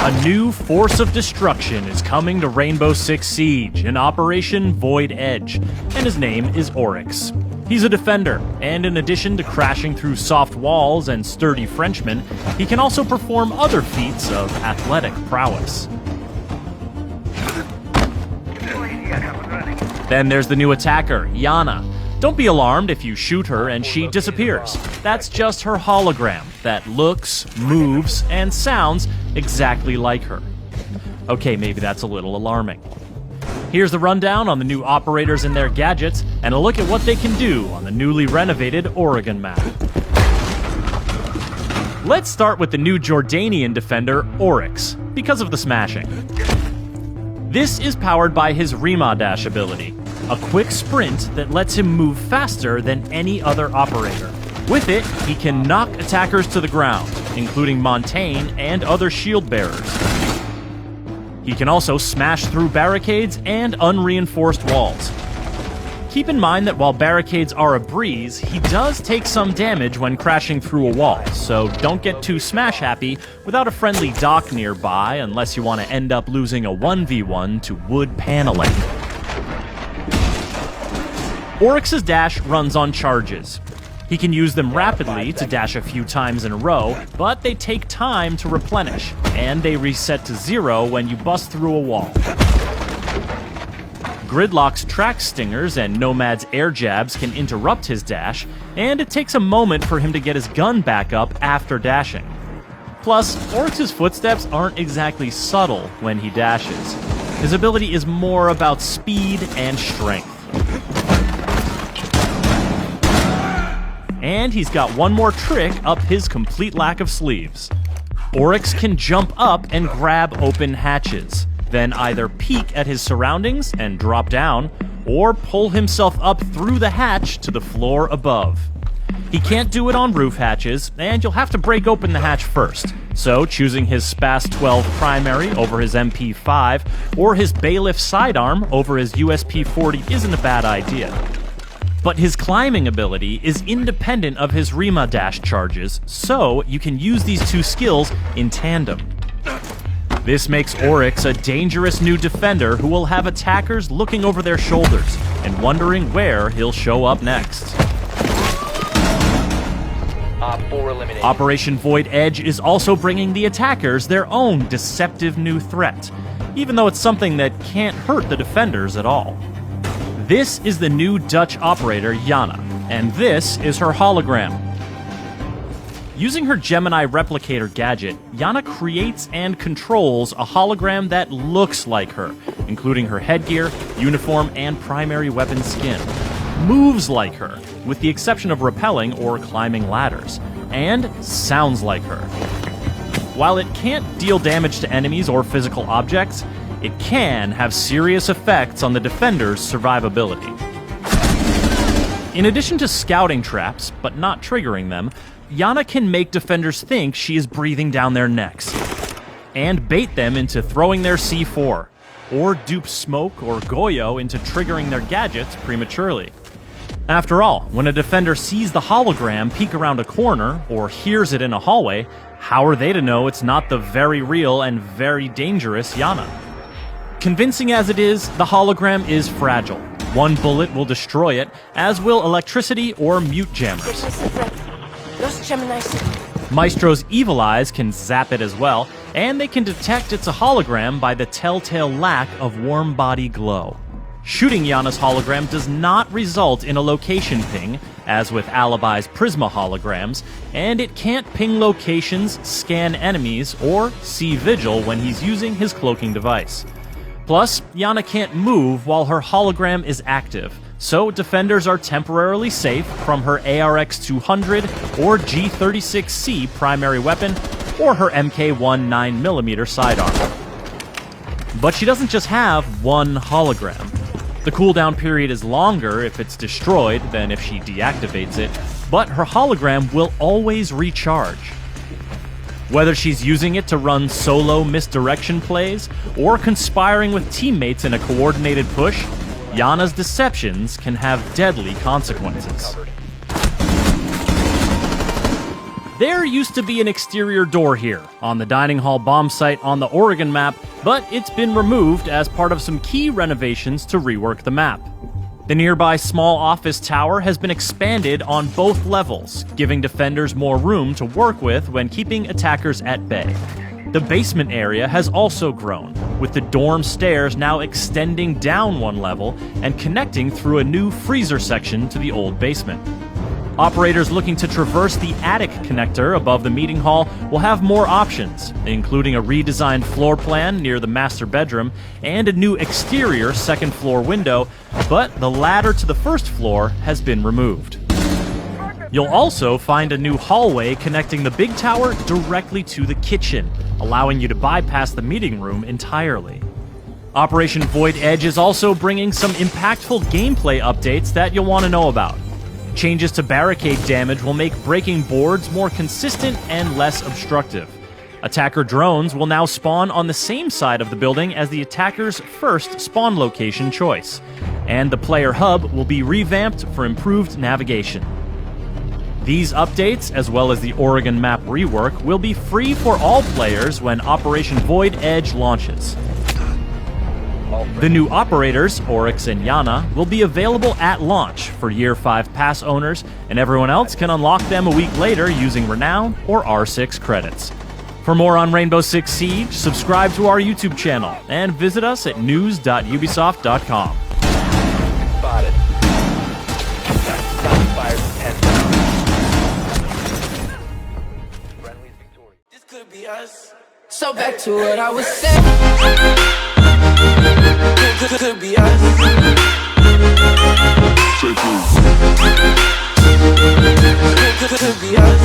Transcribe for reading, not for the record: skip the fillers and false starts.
A new force of destruction is coming to Rainbow Six Siege in Operation Void Edge, and his name is Oryx. He's a defender, and in addition to crashing through soft walls and sturdy Frenchmen, he can also perform other feats of athletic prowess. Then there's the new attacker, Iana. Don't be alarmed if you shoot her and she disappears. That's just her hologram that looks, moves, and sounds exactly like her. Okay, maybe that's a little alarming. Here's the rundown on the new operators and their gadgets, and a look at what they can do on the newly renovated Oregon map. Let's start with the new Jordanian defender, Oryx, because of the smashing. This is powered by his Rima Dash ability, a quick sprint that lets him move faster than any other operator. With it, he can knock attackers to the ground, including Montaigne and other shield bearers. He can also smash through barricades and unreinforced walls. Keep in mind that while barricades are a breeze, he does take some damage when crashing through a wall, so don't get too smash happy without a friendly dock nearby unless you want to end up losing a 1v1 to wood paneling. Oryx's dash runs on charges. He can use them rapidly to dash a few times in a row, but they take time to replenish, and they reset to 0 when you bust through a wall. Gridlock's track stingers and Nomad's air jabs can interrupt his dash, and it takes a moment for him to get his gun back up after dashing. Plus, Oryx's footsteps aren't exactly subtle when he dashes. His ability is more about speed and strength. And he's got one more trick up his complete lack of sleeves. Oryx can jump up and grab open hatches, then either peek at his surroundings and drop down, or pull himself up through the hatch to the floor above. He can't do it on roof hatches, and you'll have to break open the hatch first, so choosing his Spas 12 primary over his MP5, or his Bailiff sidearm over his USP 40 isn't a bad idea. But his climbing ability is independent of his Rima dash charges, so you can use these two skills in tandem. This makes Oryx a dangerous new defender who will have attackers looking over their shoulders and wondering where he'll show up next. Operation Void Edge is also bringing the attackers their own deceptive new threat, even though it's something that can't hurt the defenders at all. This is the new Dutch operator, Iana, and this is her hologram. Using her Gemini replicator gadget, Iana creates and controls a hologram that looks like her, including her headgear, uniform, and primary weapon skin. Moves like her, with the exception of rappelling or climbing ladders, and sounds like her. While it can't deal damage to enemies or physical objects, it can have serious effects on the defender's survivability. In addition to scouting traps, but not triggering them, Iana can make defenders think she is breathing down their necks, and bait them into throwing their C4, or dupe Smoke or Goyo into triggering their gadgets prematurely. After all, when a defender sees the hologram peek around a corner, or hears it in a hallway, how are they to know it's not the very real and very dangerous Iana? Convincing as it is, the hologram is fragile. One bullet will destroy it, as will electricity or mute jammers. Maestro's evil eyes can zap it as well, and they can detect it's a hologram by the telltale lack of warm body glow. Shooting Iana's hologram does not result in a location ping, as with Alibi's Prisma holograms, and it can't ping locations, scan enemies, or see Vigil when he's using his cloaking device. Plus, Iana can't move while her hologram is active, so defenders are temporarily safe from her ARX-200 or G36C primary weapon, or her MK1 9mm sidearm. But she doesn't just have one hologram. The cooldown period is longer if it's destroyed than if she deactivates it, but her hologram will always recharge. Whether she's using it to run solo misdirection plays, or conspiring with teammates in a coordinated push, Iana's deceptions can have deadly consequences. There used to be an exterior door here, on the dining hall bomb site on the Oregon map, but it's been removed as part of some key renovations to rework the map. The nearby small office tower has been expanded on both levels, giving defenders more room to work with when keeping attackers at bay. The basement area has also grown, with the dorm stairs now extending down one level and connecting through a new freezer section to the old basement. Operators looking to traverse the attic connector above the meeting hall will have more options, including a redesigned floor plan near the master bedroom and a new exterior second floor window, but the ladder to the first floor has been removed. You'll also find a new hallway connecting the big tower directly to the kitchen, allowing you to bypass the meeting room entirely. Operation Void Edge is also bringing some impactful gameplay updates that you'll want to know about. Changes to barricade damage will make breaking boards more consistent and less obstructive. Attacker drones will now spawn on the same side of the building as the attacker's first spawn location choice, and the player hub will be revamped for improved navigation. These updates, as well as the Oregon map rework, will be free for all players when Operation Void Edge launches. The new operators, Oryx and Iana, will be available at launch for Year 5 pass owners, and everyone else can unlock them a week later using Renown or R6 credits. For more on Rainbow Six Siege, subscribe to our YouTube channel and visit us at news.ubisoft.com. Spotted. Shots fired from 10 rounds. Friendly's victorious. This could be us. So back to what I was saying. Could be us. Could be us.